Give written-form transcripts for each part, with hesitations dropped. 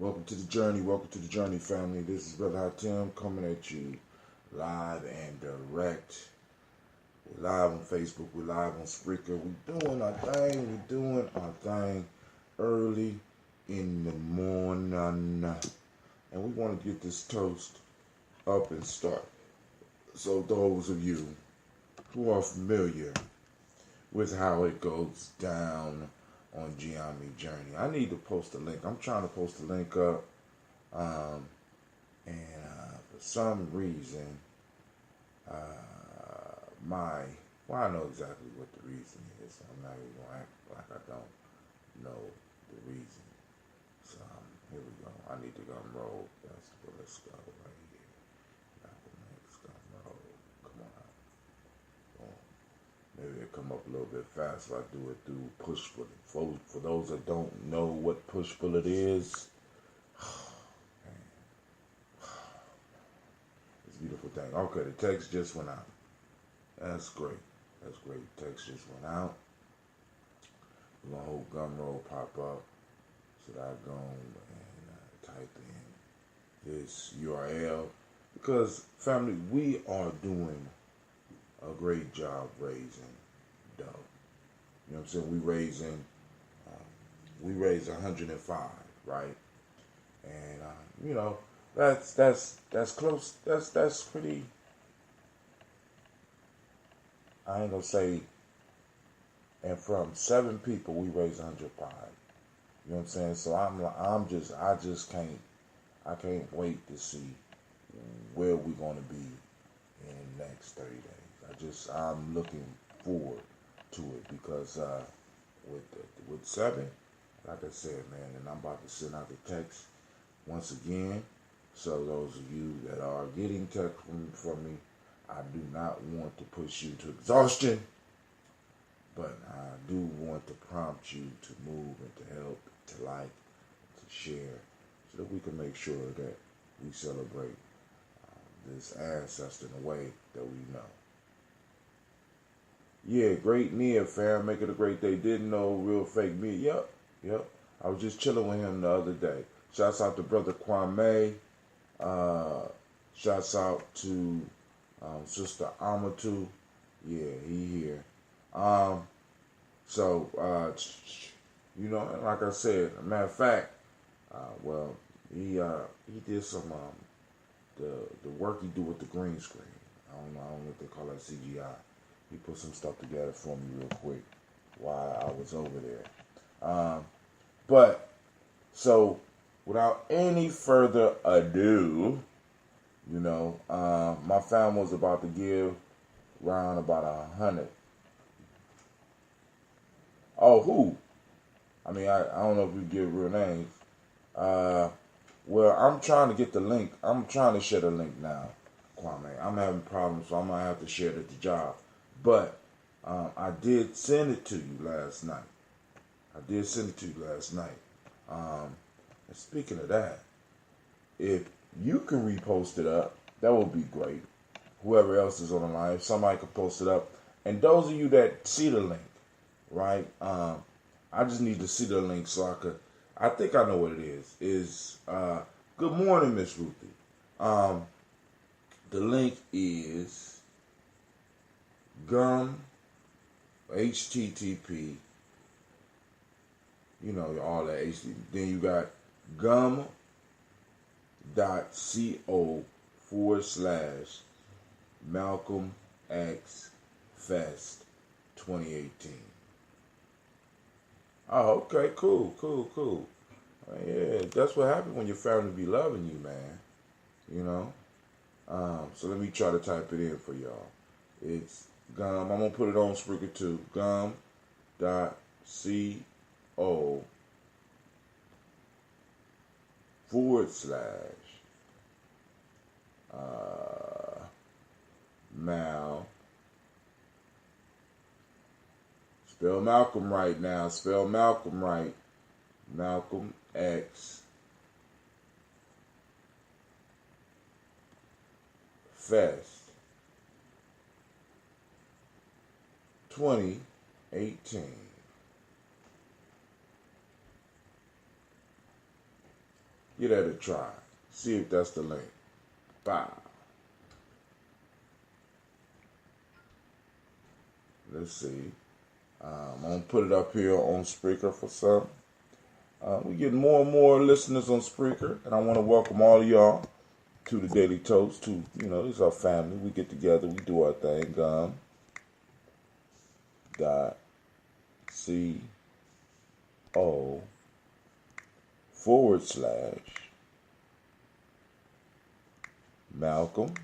Welcome to the journey. Welcome to the journey, family. This is Brother Hatim coming at you live and direct. We're live on Facebook. We're live on Spreaker. We're doing our thing. We're doing our thing early in the morning. And we want to get this toast up and start. So those of you who are familiar with how it goes down on Gye-Nyame journey, I need to post a link. I'm trying to post a link up, and for some reason, I know exactly what the reason is. I'm not even gonna act like I don't know the reason. So here we go. I need to go and roll. Let's go right here. Let's go and roll. Come on. Boom. Maybe it'll come up a little bit fast if I do it through push bullet. For those that don't know what push bullet is, it's a beautiful thing. Okay, the text just went out. That's great. That's great. The text just went out. We're gonna hope gum roll pop up. So that I go and type in this URL, because family, we are doing a great job raising dough. You know what I'm saying? We raised 105, right? And that's close. That's pretty. I ain't gonna say. And from 7 people, we raised 105. You know what I'm saying? So I can't wait to see where we're gonna be in the next 30 days. I'm looking forward to it, because with 7, like I said, man, and I'm about to send out the text once again. So those of you that are getting text from me, I do not want to push you to exhaustion, but I do want to prompt you to move and to help, to like, to share, so that we can make sure that we celebrate this ancestor in a way that we know. Yeah, great Nia, fam. Make it a great day. Didn't know real fake me. Yep. I was just chilling with him the other day. Shouts out to Brother Kwame. Shouts out to Sister Amatu. Yeah, he here. Like I said, a matter of fact, he did some the work he do with the green screen. I don't know if they call that CGI. He put some stuff together for me real quick while I was over there. So without any further ado, my family was about to give around about 100. Oh, who? I mean, I don't know if we give real names. Well, I'm trying to get the link. I'm trying to share the link now, Kwame. I'm having problems, so I'm going to have to share it at the job. But I did send it to you last night. And speaking of that, if you can repost it up, that would be great. Whoever else is on the line, if somebody could post it up. And those of you that see the link, right? I just need to see the link so I think I know what it is. Good morning, Miss Ruthie. The link is gum, HTTP, all that HTTP. Then you got gum.co/Malcolm X Fest 2018. Oh, okay, cool. Yeah, that's what happens when your family be loving you, man. So let me try to type it in for y'all. It's gum. I'm gonna put it on Spreaker too. Gum.co/Malcolm Spell Malcolm right now. Spell Malcolm right. Malcolm X Fest 2018. Give that a try. See if that's the link. Bye. Let's see. I'm going to put it up here on Spreaker for some. We get more and more listeners on Spreaker, and I want to welcome all of y'all to the Daily Toast. To, you know, this is our family. We get together, we do our thing. .co/Malcolm.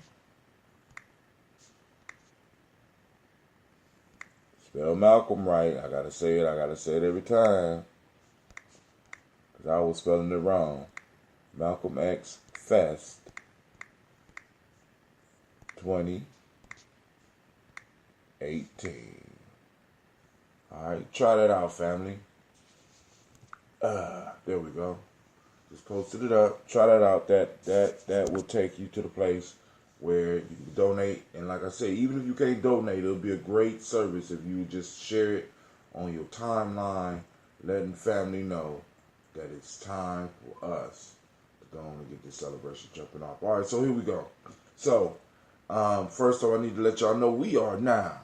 Spell Malcolm right. I gotta say it every time. Because I was spelling it wrong. Malcolm X Fest 2018. Alright, try that out, family. There we go. Just posted it up. Try that out. That will take you to the place where you can donate. And like I say, even if you can't donate, it'll be a great service if you just share it on your timeline, letting family know that it's time for us to go on and get this celebration jumping off. All right, so here we go. So, first off, I need to let y'all know we are now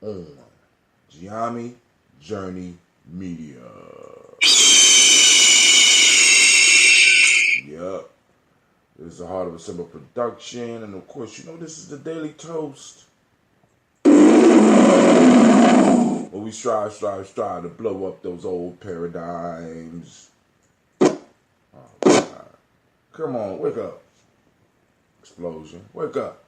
on Gye-Nyame Journey Media. Yep. This is the Heart of a Simple production. And of course, you know, this is the Daily Toast. Where we strive to blow up those old paradigms. Oh, God. Come on, wake up. Explosion. Wake up.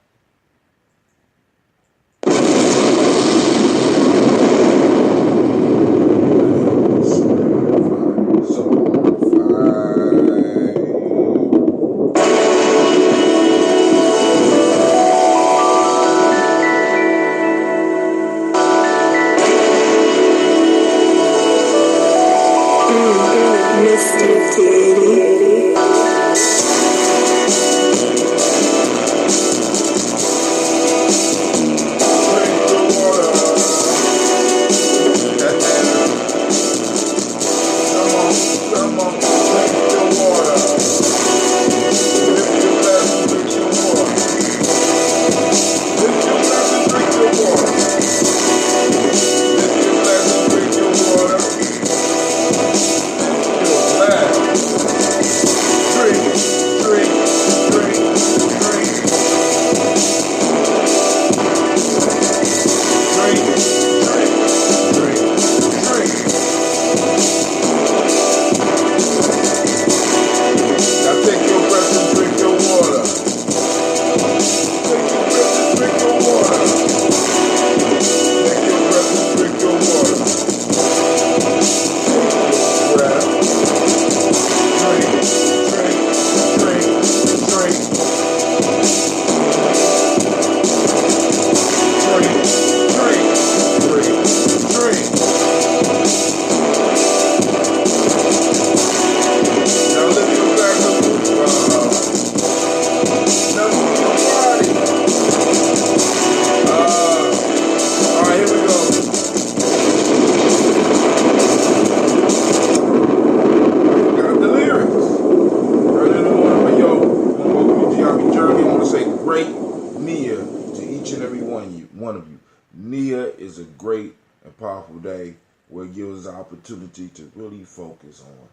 Nia is a great and powerful day where it gives us an opportunity to really focus on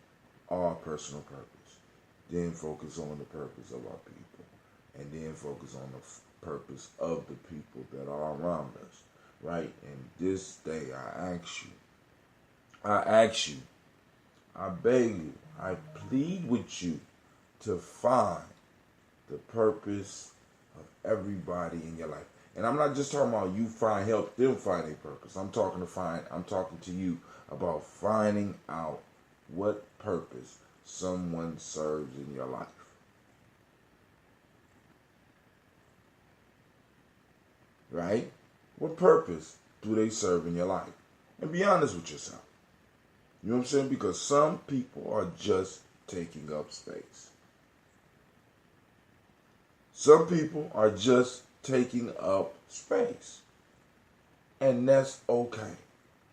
our personal purpose, then focus on the purpose of our people, and then focus on the purpose of the people that are around us, right? And this day I ask you, I beg you, I plead with you to find the purpose of everybody in your life. And I'm not just talking about you help them find a purpose. I'm talking to you about finding out what purpose someone serves in your life. Right? What purpose do they serve in your life? And be honest with yourself. You know what I'm saying? Because some people are just taking up space. Some people are just taking up space. And that's okay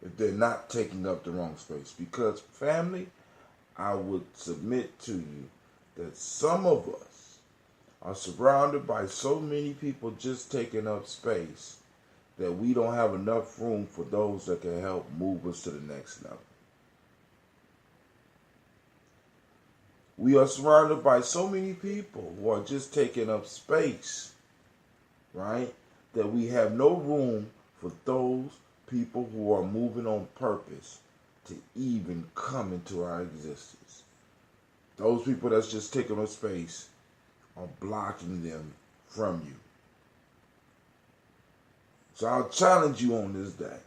if they're not taking up the wrong space. Because, family, I would submit to you that some of us are surrounded by so many people just taking up space that we don't have enough room for those that can help move us to the next level. We are surrounded by so many people who are just taking up space, right? That we have no room for those people who are moving on purpose to even come into our existence. Those people that's just taking up space are blocking them from you. So I'll challenge you on this day,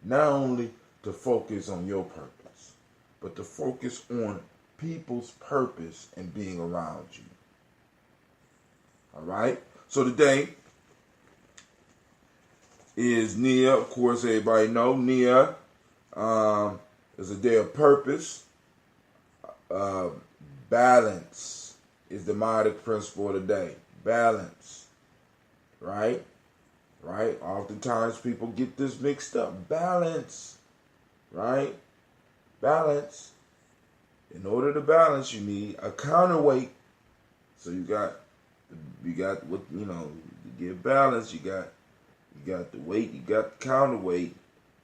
not only to focus on your purpose, but to focus on people's purpose and being around you. All right? So today is Nia. Of course, everybody know Nia is a day of purpose. Balance is the modic principle of the day. Balance. Right? Right? Oftentimes people get this mixed up. Balance. Right? Balance. In order to balance, you need a counterweight. So you got what, you know, to get balance, you got the weight, you got the counterweight,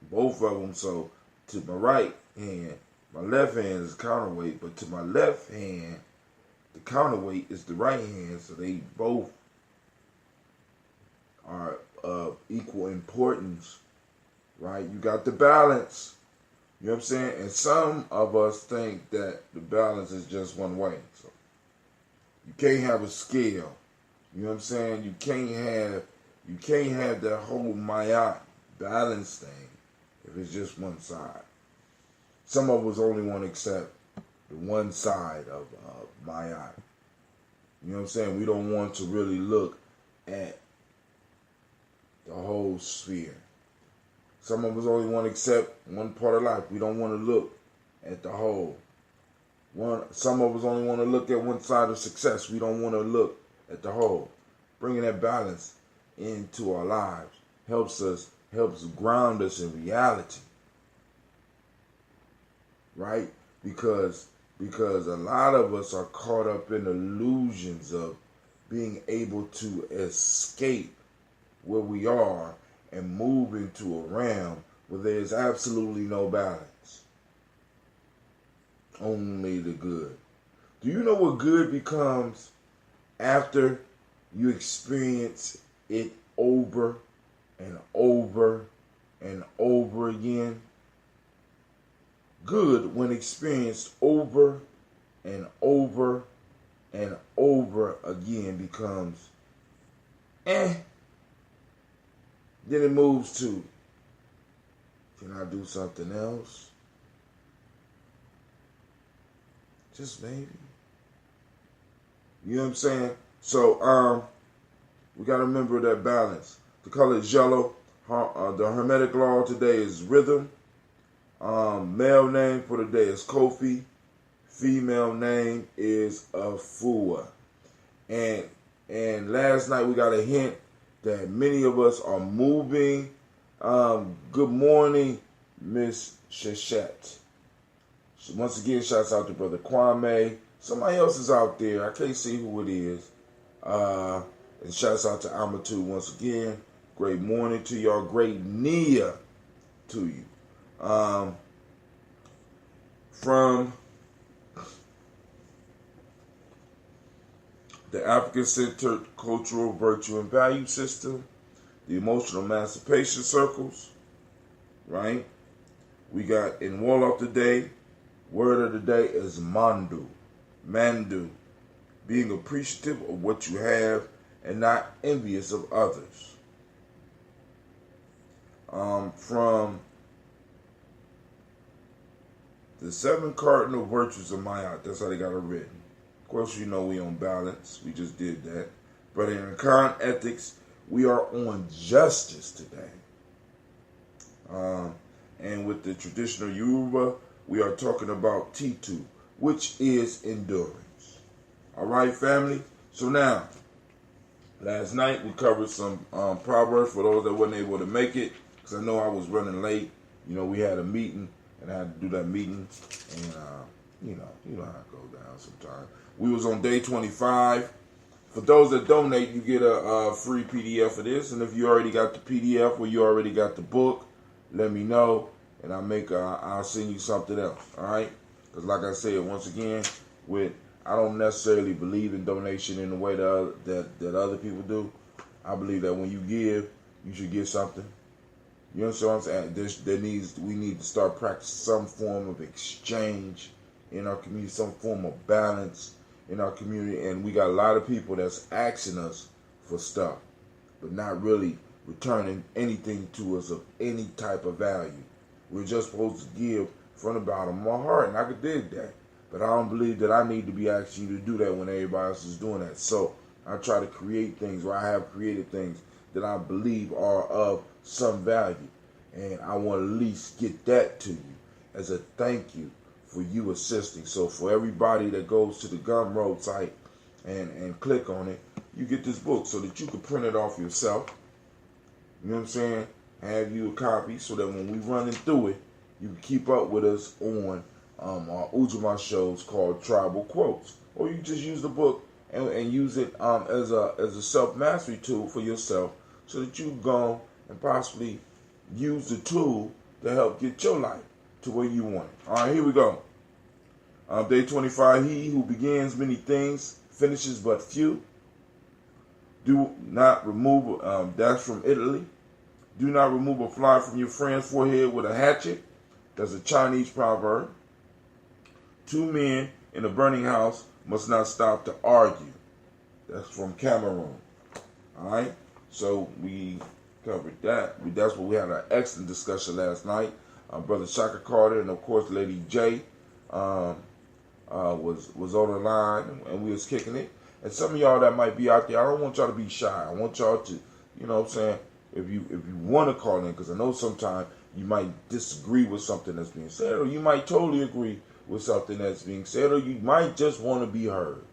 both of them. So to my right hand, my left hand is counterweight, but to my left hand, the counterweight is the right hand. So they both are of equal importance, right? You got the balance. You know what I'm saying? And some of us think that the balance is just one way. So you can't have a scale. You know what I'm saying? You can't have that whole Maya balance thing if it's just one side. Some of us only want to accept the one side of Maya. You know what I'm saying? We don't want to really look at the whole sphere. Some of us only want to accept one part of life. We don't want to look at the whole. Some of us only want to look at one side of success. We don't want to look at the whole. Bringing that balance into our lives helps ground us in reality. Right? Because a lot of us are caught up in illusions of being able to escape where we are and move into a realm where there's absolutely no balance. Only the good. Do you know what good becomes after you experience it over and over and over again? Good, when experienced over and over and over again, becomes Then it moves to, can I do something else? Just maybe. You know what I'm saying? So, we got to remember that balance. The color is yellow. The Hermetic law today is rhythm. Male name for the day is Kofi. Female name is Afua. And last night we got a hint that many of us are moving. Good morning, Miss Shachette. So once again, shouts out to Brother Kwame. Somebody else is out there. I can't see who it is. And shouts out to Amatu once again. Great morning to y'all. Great Nia to you. From the African-centered cultural virtue and value system, the emotional emancipation circles, right? We got in Warlock today, word of the day is Mandu. Mandu. Being appreciative of what you have and not envious of others. From the 7 cardinal virtues of Mayat, that's how they got it written. Of course, you know we on balance. We just did that. But in Akan ethics, we are on justice today. And with the traditional Yoruba, we are talking about Titu, which is endurance. All right, family? So now, last night we covered some proverbs for those that wasn't able to make it, because I know I was running late. You know, we had a meeting, and I had to do that meeting. And you know how it goes down sometimes. We was on day 25. For those that donate, you get a free PDF of this. And if you already got the PDF or you already got the book, let me know, and I'll send you something else. All right? Because like I said, once again, I don't necessarily believe in donation in the way that other people do. I believe that when you give, you should get something. You understand what I'm saying? We need to start practicing some form of exchange in our community, some form of balance in our community. And we got a lot of people that's asking us for stuff, but not really returning anything to us of any type of value. We're just supposed to give from the bottom of my heart, and I could dig that. But I don't believe that I need to be asking you to do that when everybody else is doing that. So I try to create things, or I have created things that I believe are of some value. And I want to at least get that to you as a thank you for you assisting. So for everybody that goes to the Gumroad site and click on it, you get this book so that you can print it off yourself. You know what I'm saying? Have you a copy so that when we running through it, you can keep up with us on our Ujamaa shows called Tribal Quotes. Or you just use the book and use it as a self-mastery tool for yourself so that you can go and possibly use the tool to help get your life to where you want it. All right, here we go. Day 25, he who begins many things finishes but few. Do not remove, that's from Italy. Do not remove a fly from your friend's forehead with a hatchet. That's a Chinese proverb. Two men in a burning house must not stop to argue. That's from Cameroon. All right, so we covered that. That's what we had an excellent discussion last night. Brother Shaka Carter and of course Lady J was on the line, and we was kicking it. And some of y'all that might be out there, I don't want y'all to be shy. I want y'all to, you know what I'm saying, if you want to call in, because I know sometimes you might disagree with something that's being said, or you might totally agree with something that's being said, or you might just want to be heard.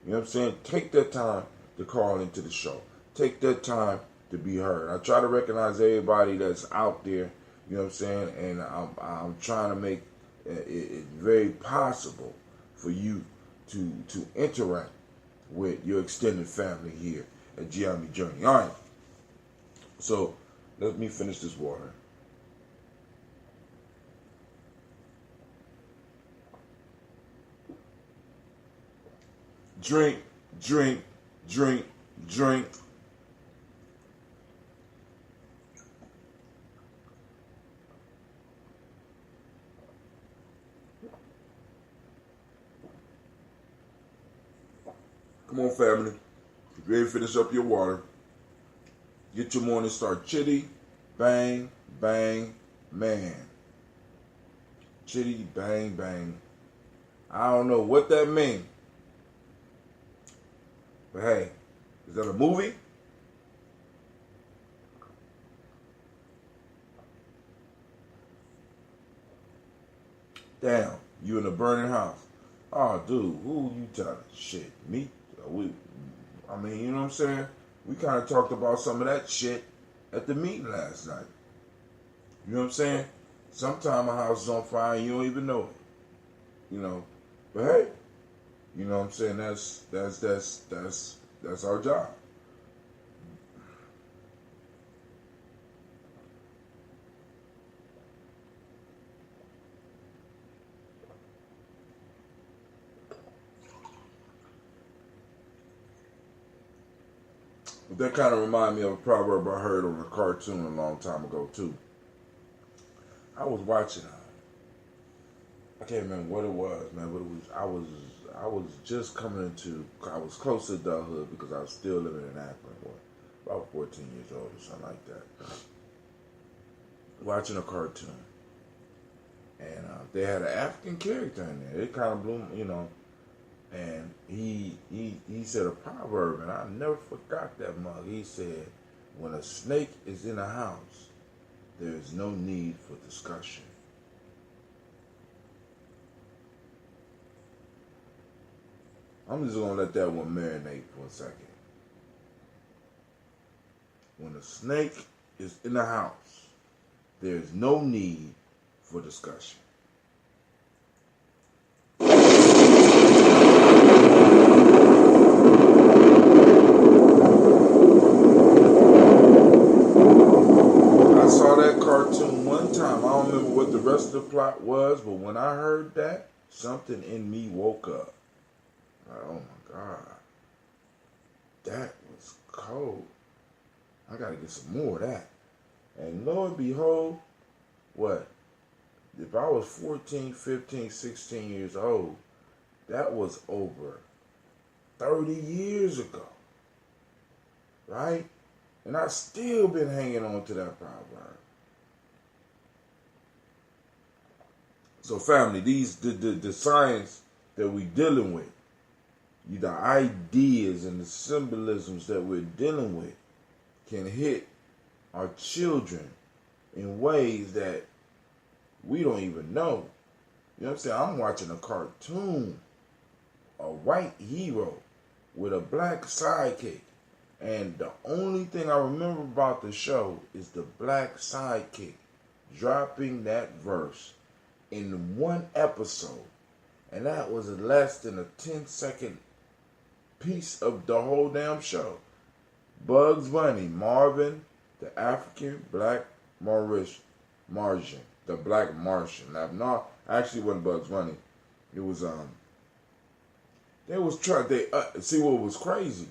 You know what I'm saying? Take that time to call into the show. Take that time to be heard. I try to recognize everybody that's out there, you know what I'm saying, and I'm trying to make it very possible for you to interact with your extended family here at Gye-Nyame Journey. All right, so let me finish this water. Drink, drink, drink, drink. Come on, family. If you're ready to finish up your water, get your morning start. Chitty, bang, bang, man. Chitty, bang, bang. I don't know what that means. But hey, is that a movie? Damn, you in a burning house. Oh, dude, who you telling? Shit, me? I mean, you know what I'm saying? We kind of talked about some of that shit at the meeting last night. You know what I'm saying? Sometimes a house is on fire and you don't even know it. You know, but hey, you know what I'm saying? That's our job. But that kind of reminded me of a proverb I heard on a cartoon a long time ago too. I was watching. I can't remember what it was, man. But it was. I was just coming into. I was close to adulthood because I was still living in Akron, about 14 years old or something like that. Watching a cartoon, and they had an African character in there. It kind of blew, you know. And he said a proverb, and I never forgot that mug. He said, "When a snake is in a house, there is no need for discussion." I'm just gonna let that one marinate for a second. When a snake is in the house, there is no need for discussion. saw that cartoon one time. I don't remember what the rest of the plot was, but when I heard that, something in me woke up. Like, oh my God. That was cold. I gotta get some more of that. And lo and behold, what? If I was 14, 15, 16 years old, that was over 30 years ago. Right? And I still been hanging on to that proverb. So family, the science that we dealing with, the ideas and the symbolisms that we're dealing with can hit our children in ways that we don't even know. You know what I'm saying? I'm watching a cartoon, a white hero with a black sidekick. And the only thing I remember about the show is the black sidekick dropping that verse in one episode. And that was less than a 10-second piece of the whole damn show. Bugs Bunny, Marvin, the African black Martian, the black Martian. No, actually it wasn't Bugs Bunny. It was see what was crazy.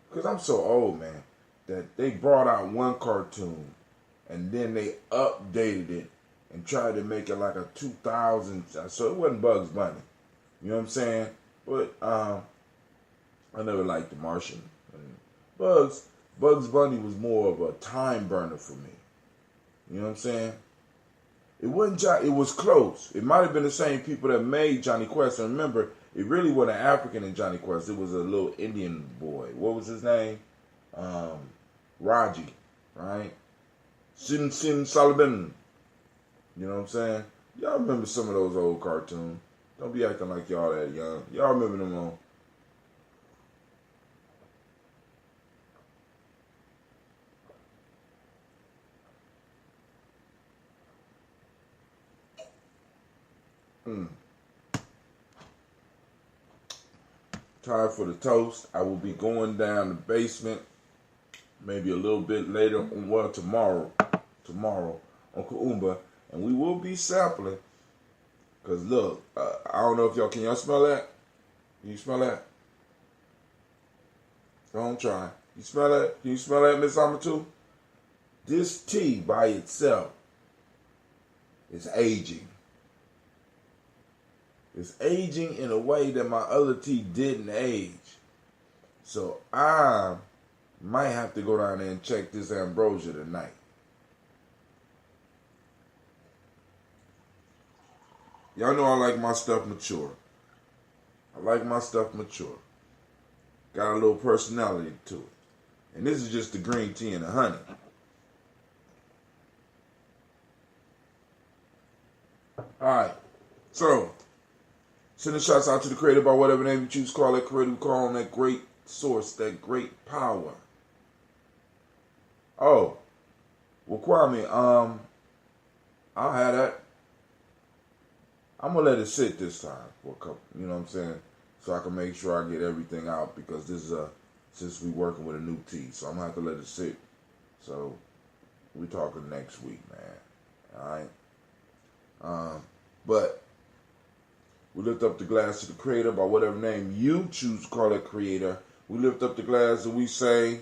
Because I'm so old, man, that they brought out one cartoon and then they updated it and tried to make it like a 2000. So it wasn't Bugs Bunny. You know what I'm saying? But I never liked the Martian. And Bugs Bunny was more of a time burner for me. You know what I'm saying? It wasn't. It was close. It might have been the same people that made Johnny Quest. And remember, it really wasn't African in Johnny Quest. It was a little Indian boy. What was his name? Raji, right? Sin Solomon. You know what I'm saying? Y'all remember some of those old cartoons. Don't be acting like y'all that young. Y'all remember them all. Time for the toast. I will be going down the basement maybe a little bit later, well, tomorrow on Kaumba, and we will be sampling. Because look, I don't know if y'all, can y'all smell that? Can you smell that? Don't try. You smell that? Can you smell that, Miss Amatu? This tea by itself is aging. It's aging in a way that my other tea didn't age. So I might have to go down there and check this ambrosia tonight. Y'all know I like my stuff mature. I like my stuff mature. Got a little personality to it. And this is just the green tea and the honey. Alright. So, sending shots out to the creator by whatever name you choose to call that creator. We call on that great source, that great power. Oh. Well, Kwame, I'll have that. I'm going to let it sit this time for a couple, you know what I'm saying? So I can make sure I get everything out, because this is since we working with a new tea. So I'm going to have to let it sit. So we talking next week, man. Alright? But we lift up the glass to the creator by whatever name you choose to call that creator. We lift up the glass and we say,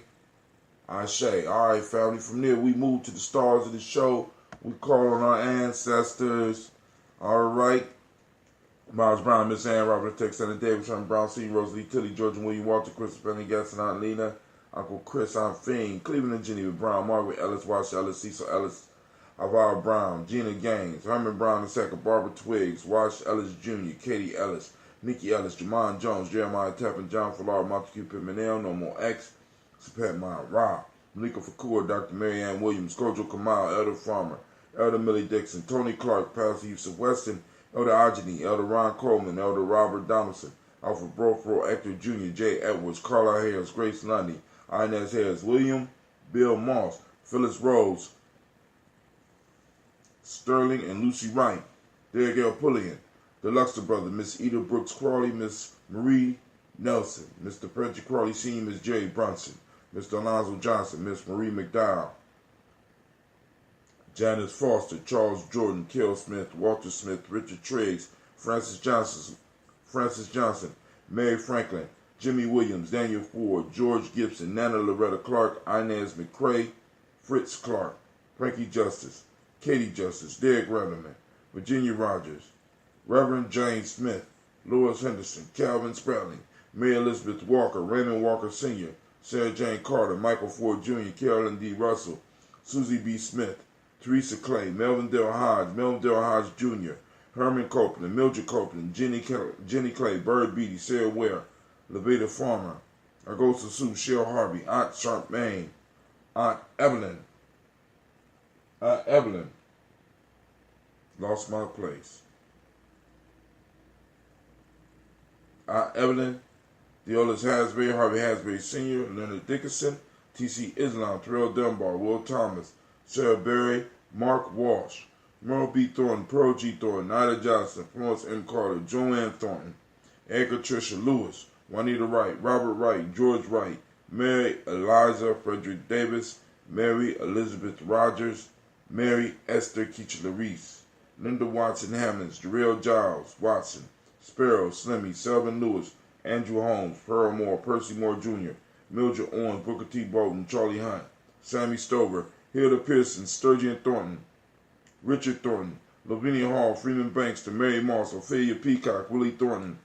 Ashe. Alright, family, from there we move to the stars of the show. We call on our ancestors. Alright. Miles Brown, Miss Ann, Robert Tex, Senator David, Sean Brown, C. Rosalie Tilly, Georgia William Walter, Chris Penny, Gaston, Aunt Lena, Uncle Chris, Aunt Fiend, Cleveland and Geneva Brown, Margaret Ellis, Wash Ellis, Cecil Ellis, Alvaro Brown, Gina Gaines, Herman Brown II, Barbara Twiggs, Wash Ellis Jr., Katie Ellis, Nikki Ellis, Jamon Jones, Jeremiah Tappan, John Falar, Montague Pittman, No More X, Sapat Mount Rob, Malika Fakur, Dr. Mary Ann Williams, Kojo Kamal, Elder Farmer, Elder Millie Dixon, Tony Clark, Pastor Yusuf Weston, Elder Ajani, Elder Ron Coleman, Elder Robert Donaldson, Alfred Brofro, Hector Jr., Jay Edwards, Carla Harris, Grace Lundy, Inez Harris, William, Bill Moss, Phyllis Rose, Sterling and Lucy Wright, Derek L. Pullian, the Luxor brother, Miss Eda Brooks Crawley, Miss Marie Nelson, Mr. Frederick Crawley Sr., Miss Jerry Brunson, Mr. Alonzo Johnson, Miss Marie McDowell, Janice Foster, Charles Jordan, Kel Smith, Walter Smith, Richard Triggs, Francis Johnson, Mary Franklin, Jimmy Williams, Daniel Ford, George Gibson, Nana Loretta Clark, Inez McCrae, Fritz Clark, Frankie Justice, Katie Justice, Derek Reverman, Virginia Rogers, Reverend James Smith, Lois Henderson, Calvin Spratling, Mary Elizabeth Walker, Raymond Walker Sr., Sarah Jane Carter, Michael Ford Jr., Carolyn D. Russell, Susie B. Smith, Teresa Clay, Melvin Dale Hodge Jr., Herman Copeland, Mildred Copeland, Jenny Clay, Bird Beatty, Sarah Ware, Levita Farmer, Augusta Sue, Cheryl Harvey, Aunt Charmaine, Aunt Evelyn, lost my place. Aunt Evelyn, Deolis Hasbury, Harvey Hasbury Sr., Leonard Dickinson, T.C. Islam, Terrell Dunbar, Will Thomas, Sarah Berry, Mark Walsh, Merle B. Thornton, Pearl G. Thornton, Nida Johnson, Florence M. Carter, Joanne Thornton, Edgar Tricia Lewis, Juanita Wright, Robert Wright, George Wright, Mary Eliza Frederick Davis, Mary Elizabeth Rogers, Mary Esther Keachler-Reese, Linda Watson Hammonds, Jarrell Giles Watson, Sparrow, Slimmy, Selvin Lewis, Andrew Holmes, Pearl Moore, Percy Moore Jr., Mildred Owens, Booker T. Bolton, Charlie Hunt, Sammy Stover, Hilda Pearson, Sturgeon Thornton, Richard Thornton, Lavinia Hall, Freeman Bankster, Mary Moss, Ophelia Peacock, Willie Thornton,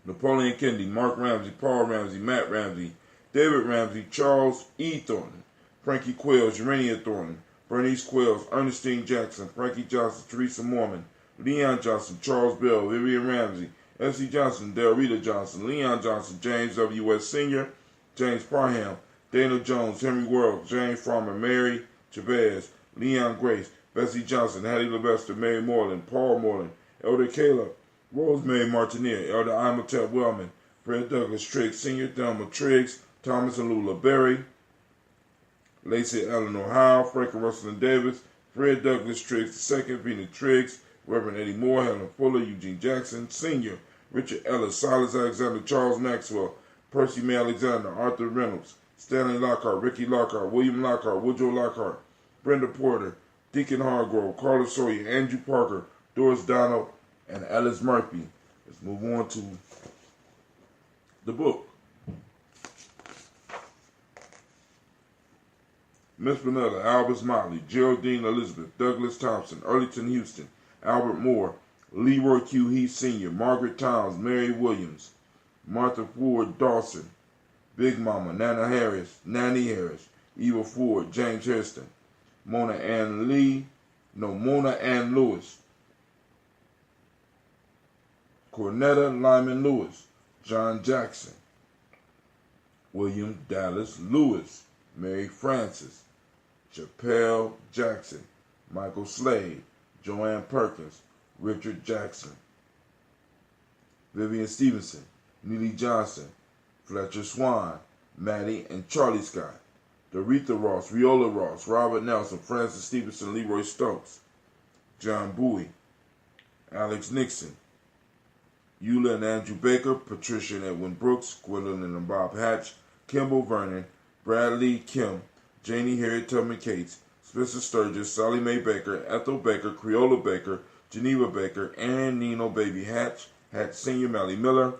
Napoleon Kennedy, Mark Ramsey, Paul Ramsey, Matt Ramsey, David Ramsey, Charles E. Thornton, Frankie Quails, Urania Thornton, Bernice Quails, Ernestine Jackson, Frankie Johnson, Teresa Mormon, Leon Johnson, Charles Bell, Vivian Ramsey, F.C. Johnson, Del Rita Johnson, Leon Johnson, James W.S. Sr., James Parham, Dana Jones, Henry World, James Farmer, Mary Chavez, Leon Grace, Bessie Johnson, Hattie Levester, Mary Moreland, Paul Moreland, Elder Caleb, Rosemary Martineer, Elder Imhotep Wellman, Fred Douglas Triggs, Sr., Thelma Triggs, Thomas and Lula Berry, Lacey Eleanor Howe, Franklin Russell Davis, Fred Douglas Triggs II, Vina Triggs, Reverend Eddie Moore, Helen Fuller, Eugene Jackson, Sr., Richard Ellis, Silas Alexander, Charles Maxwell, Percy May Alexander, Arthur Reynolds, Stanley Lockhart, Ricky Lockhart, William Lockhart, Woodrow Lockhart, Brenda Porter, Deacon Hargrove, Carla Sawyer, Andrew Parker, Doris Donald, and Alice Murphy. Let's move on to the book. Miss Vanilla, Albus Motley, Geraldine Elizabeth, Douglas Thompson, Earlington Houston, Albert Moore, Leroy Q. Heath Sr., Margaret Towns, Mary Williams, Martha Ford Dawson, Big Mama, Nanny Harris, Eva Ford, James Hairston, Mona Ann Lewis, Cornetta Lyman Lewis, John Jackson, William Dallas Lewis, Mary Frances, Chappelle Jackson, Michael Slade, Joanne Perkins, Richard Jackson, Vivian Stevenson, Neely Johnson, Fletcher Swan, Maddie and Charlie Scott, Doretha Ross, Viola Ross, Robert Nelson, Francis Stevenson, Leroy Stokes, John Bowie, Alex Nixon, Eula and Andrew Baker, Patricia and Edwin Brooks, Gwendolyn and Bob Hatch, Kimball Vernon, Bradley Kim, Janie Harriet Tubman Cates, Spencer Sturgis, Sally Mae Baker, Ethel Baker, Creola Baker, Geneva Baker, Ann Nino Baby Hatch, Hatch Sr., Mally Miller,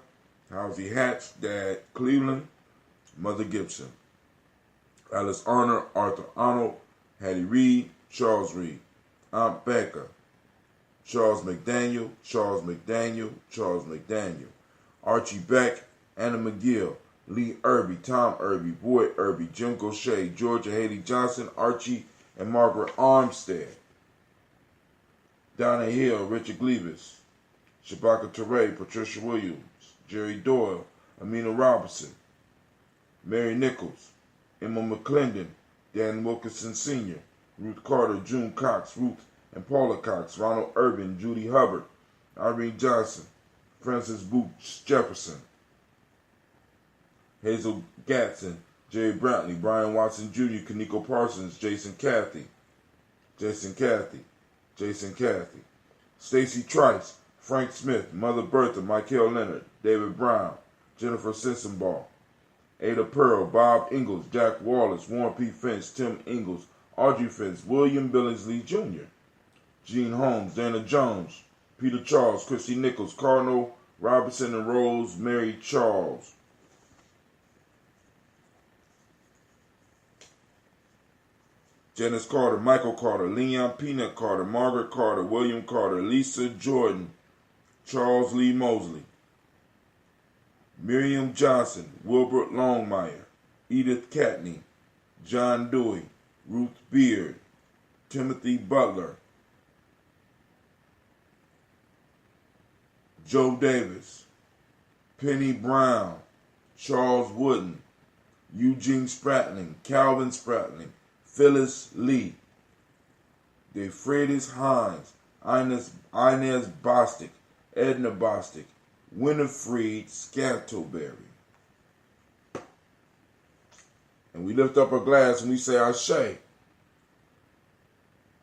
Halsey Hatch, Dad Cleveland, Mother Gibson, Alice Arner, Arthur Arnold, Hattie Reed, Charles Reed, Aunt Becca, Charles McDaniel, Archie Beck, Anna McGill, Lee Irby, Tom Irby, Boyd Irby, Jim Gaucher, Georgia Haley Johnson, Archie and Margaret Armstead, Donna Hill, Richard Gleavis, Shabaka Teray, Patricia Williams, Jerry Doyle, Amina Robinson, Mary Nichols, Emma McClendon, Dan Wilkinson Sr., Ruth Carter, June Cox, Ruth and Paula Cox, Ronald Urban, Judy Hubbard, Irene Johnson, Francis Boots Jefferson, Hazel Gatson, Jerry Brantley, Brian Watson Jr., Kaniko Parsons, Jason Cathy, Stacy Trice, Frank Smith, Mother Bertha, Michael Leonard, David Brown, Jennifer Sensenbaugh, Ada Pearl, Bob Ingalls, Jack Wallace, Warren P. Finch, Tim Ingalls, Audrey Fitz, William Billingsley Jr., Gene Holmes, Dana Jones, Peter Charles, Christy Nichols, Cardinal Robertson, and Rose Mary Charles. Janice Carter, Michael Carter, Leon Peanut Carter, Margaret Carter, William Carter, Lisa Jordan, Charles Lee Mosley, Miriam Johnson, Wilbert Longmire, Edith Catney, John Dewey, Ruth Beard, Timothy Butler, Joe Davis, Penny Brown, Charles Wooden, Eugene Spratling, Calvin Spratling, Phyllis Lee, DeFredis Hines, Inez Bostic, Edna Bostic, Winifred Scantleberry. And we lift up a glass and we say, Ashe.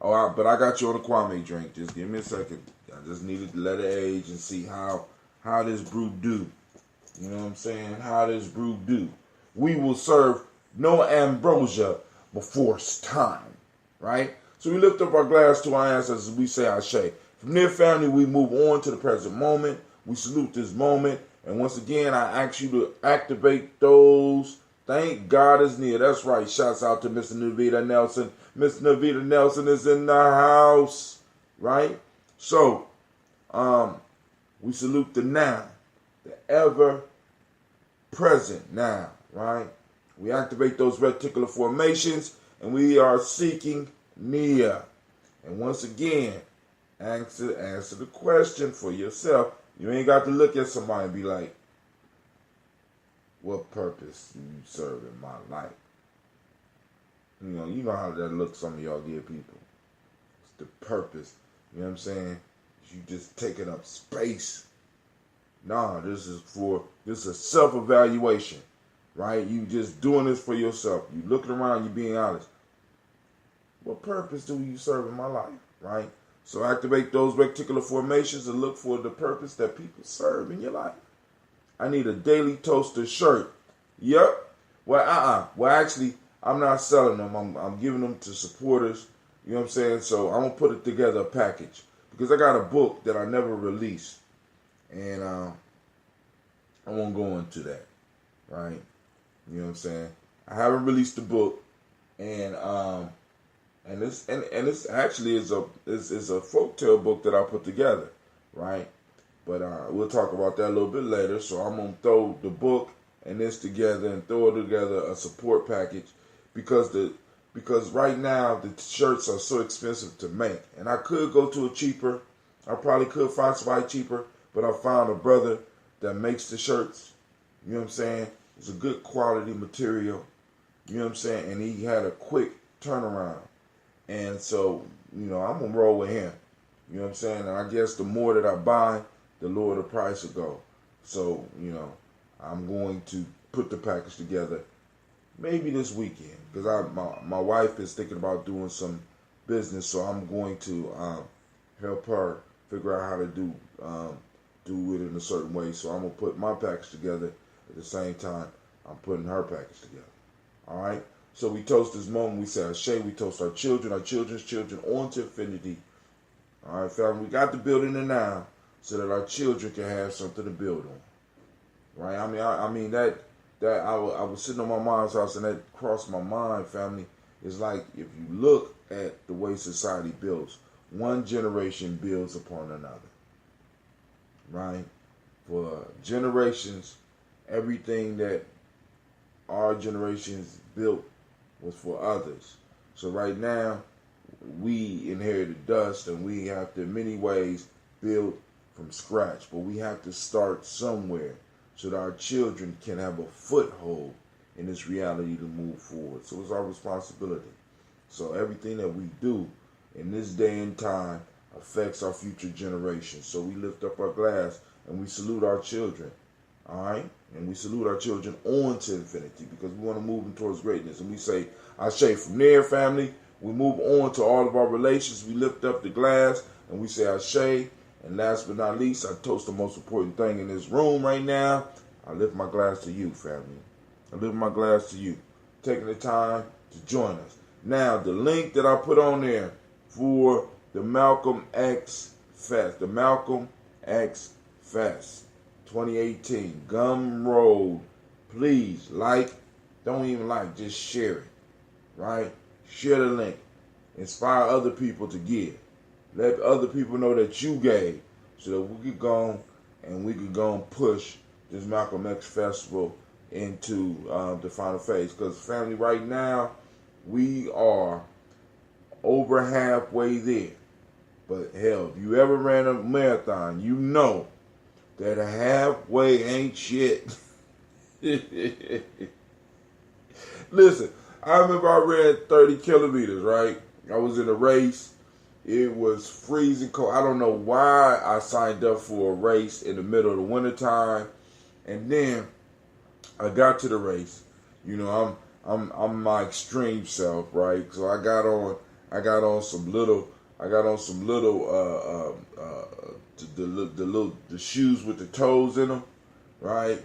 Oh, but I got you on a Kwame drink. Just give me a second. I just needed to let it age and see how this brew do. You know what I'm saying? How this brew do. We will serve no ambrosia before it's time. Right? So we lift up our glass to our ancestors and we say Ashe. From their family, we move on to the present moment. We salute this moment. And once again, I ask you to activate those. Thank God it's near. That's right. Shouts out to Mr. Navita Nelson. Mr. Navita Nelson is in the house. Right? So, we salute the now. The ever present now. Right? We activate those reticular formations. And we are seeking Nia. And once again, answer the question for yourself. You ain't got to look at somebody and be like, what purpose do you serve in my life? You know how that looks some of y'all dear people. It's the purpose. You know what I'm saying? You just taking up space. Nah, this is a self-evaluation. Right? You just doing this for yourself. You looking around, you being honest. What purpose do you serve in my life? Right? So activate those reticular formations and look for the purpose that people serve in your life. I need a Daily Toaster shirt. Yep. Well, actually, I'm not selling them. I'm giving them to supporters. You know what I'm saying? So I'm going to put it together a package. Because I got a book that I never released. And I won't go into that. Right? You know what I'm saying? I haven't released the book. And this actually is a folktale book that I put together, right? But we'll talk about that a little bit later. So I'm gonna throw the book and this together and throw together a support package because right now the shirts are so expensive to make, and I could go to a cheaper. I probably could find somebody cheaper, but I found a brother that makes the shirts. You know what I'm saying? It's a good quality material. You know what I'm saying? And he had a quick turnaround. And so, I'm going to roll with him. You know what I'm saying? And I guess the more that I buy, the lower the price will go. So, I'm going to put the package together maybe this weekend. Because my wife is thinking about doing some business. So I'm going to help her figure out how to do it in a certain way. So I'm going to put my package together at the same time I'm putting her package together. All right? So we toast this moment. We say Ashe. We toast our children, our children's children, on to infinity. All right, family. We got to build in the now so that our children can have something to build on. Right? I mean that I was sitting on my mom's house and that crossed my mind, family. It's like if you look at the way society builds, one generation builds upon another. Right? For generations, everything that our generations built was for others. So right now, we inherited dust and we have to, in many ways, build from scratch. But we have to start somewhere so that our children can have a foothold in this reality to move forward. So it's our responsibility. So everything that we do in this day and time affects our future generations. So we lift up our glass and we salute our children. All right? And we salute our children on to infinity because we want to move them towards greatness. And we say, Ashe. From there, family, we move on to all of our relations. We lift up the glass and we say Ashe. And last but not least, I toast the most important thing in this room right now. I lift my glass to you, family. I lift my glass to you. Taking the time to join us. Now, the link that I put on there for the Malcolm X Fest, the Malcolm X Fest 2018, Gum Road, please like, don't even like, just share it, right? Share the link. Inspire other people to give. Let other people know that you gave so that we could go and we could go and push this Malcolm X Festival into the final phase. Because family, right now, we are over halfway there. But hell, if you ever ran a marathon, you know that a halfway ain't shit. Listen, I remember I ran 30 kilometers, right? I was in a race. It was freezing cold. I don't know why I signed up for a race in the middle of the wintertime. And then I got to the race. You know, I'm my extreme self, right? So I got on some little the shoes with the toes in them, right?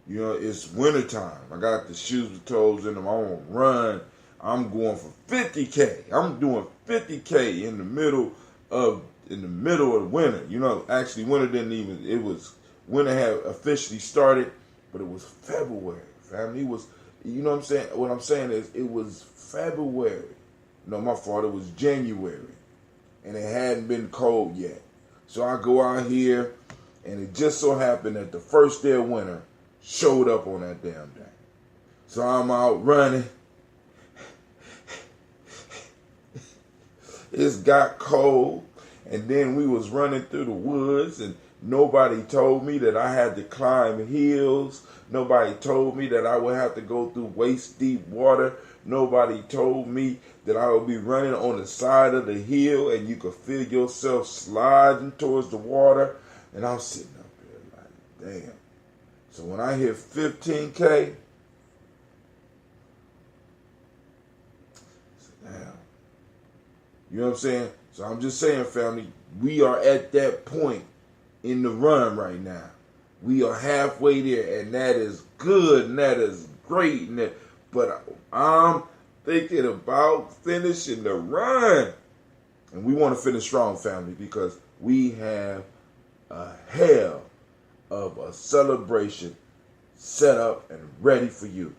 You know, it's wintertime. I got the shoes with toes in them. I want to run. I'm going for 50K. I'm doing 50K in the middle of the winter. You know, actually winter winter had officially started, but it was February, family. It was, you know what I'm saying? What I'm saying is it was February. No, my fault. It was January. And it hadn't been cold yet. So I go out here, and it just so happened that the first day of winter showed up on that damn day. So I'm out running. It's got cold, and then we was running through the woods, and nobody told me that I had to climb hills. Nobody told me that I would have to go through waist-deep water. Nobody told me that I would be running on the side of the hill, and you could feel yourself sliding towards the water. And I'm sitting up there like, damn. So when I hit 15K, damn. You know what I'm saying? So I'm just saying, family, we are at that point in the run right now. We are halfway there, and that is good, and that is great. But I'm thinking about finishing the run. And we want to finish strong, family, because we have a hell of a celebration set up and ready for you.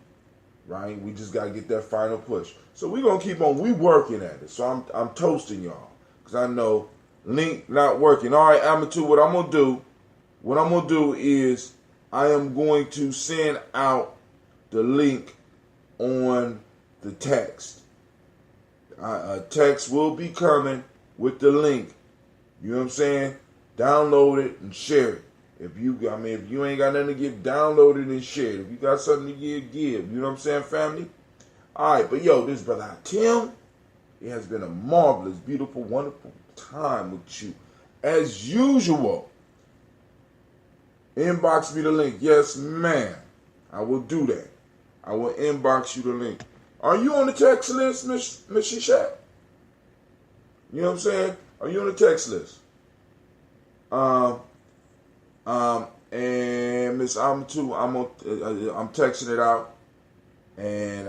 Right? We just got to get that final push. So we're going to keep on. We working at it. So I'm toasting y'all. Because I know link not working. All right, Amateur, what I'm going to do is I am going to send out the link on the text. A text will be coming with the link. You know what I'm saying? Download it and share it. If you ain't got nothing to give, download it and share it. If you got something to give. You know what I'm saying, family? All right, but yo, this is Brother Tim. It has been a marvelous, beautiful, wonderful time with you. As usual, inbox me the link. Yes, ma'am. I will do that. I will inbox you the link. Are you on the text list, Miss Shishat? You know what I'm saying? Are you on the text list? And Miss Amatu, I'm texting it out. And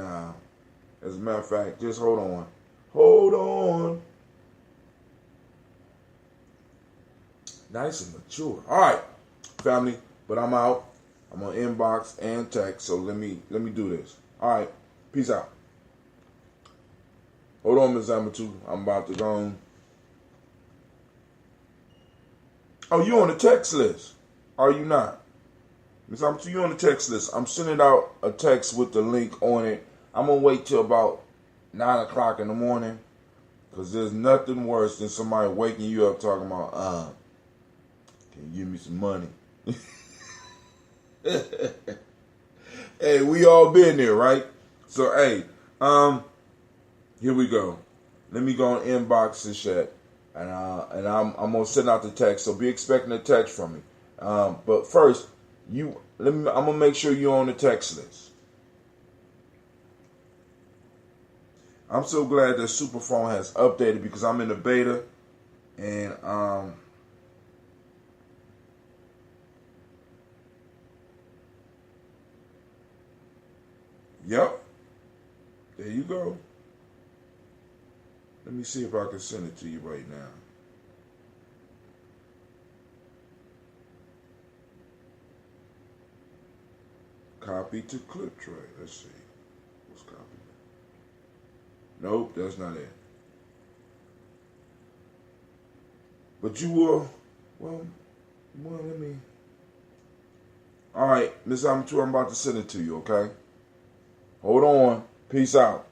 as a matter of fact, just hold on. Hold on. Nice and mature. All right, family. But I'm out. I'm on inbox and text. So let me do this. All right. Peace out. Hold on, Miss Amatu. I'm about to go on. Oh, you on the text list? Are you not? Miss Amatu, you on the text list. I'm sending out a text with the link on it. I'm going to wait till about 9 o'clock in the morning. Because there's nothing worse than somebody waking you up talking about, can you give me some money? Hey, we all been there, right? So, hey, here we go. Let me go on inbox and shit. And I'm going to send out the text. So be expecting a text from me. But first, I'm going to make sure you're on the text list. I'm so glad that Superphone has updated because I'm in the beta. And, yep. There you go. Let me see if I can send it to you right now. Copy to clip tray. Let's see. What's copy? Nope, that's not it. But you will. Well, let me. All right, Miss Amateur, I'm about to send it to you, okay? Hold on. Peace out.